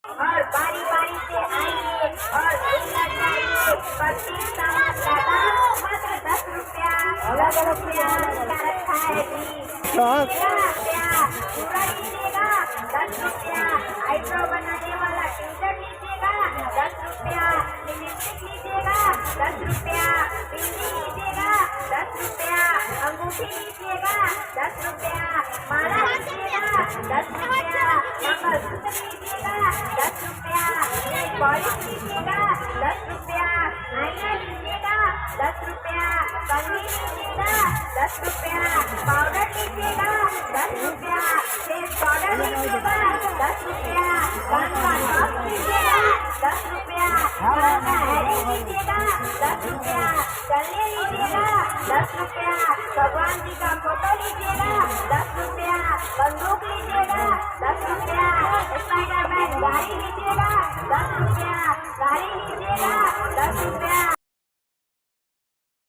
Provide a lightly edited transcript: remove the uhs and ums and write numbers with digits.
और बारी बारी से आइए और उलट जाइए। प्रत्येक सामान का दाम मात्र 10 रुपया। 10 रुपया का रखा है जी। लीजिएगा पूरा लीजिएगा 10 रुपया। आईब्रो बनाने वाला टीचर लीजिएगा 10 रुपया। लिपस्टिक लीजिएगा 10 रुपया। बिंदी लीजिएगा 10 रुपया। अंगूठी लीजिएगा 10 रुपया। माला लीजिएगा 10 रुपया। मंगलसूत्र लीजिएगा 10 रुपया। नेल पॉलिश लीजिएगा 10 रुपया। आईना लीजिएगा 10 रुपया। कंघी लीजिएगा 10 रुपया। पाउडर लीजिएगा 10 रुपया। फेस पाउडर लीजिएगा 10 रुपया।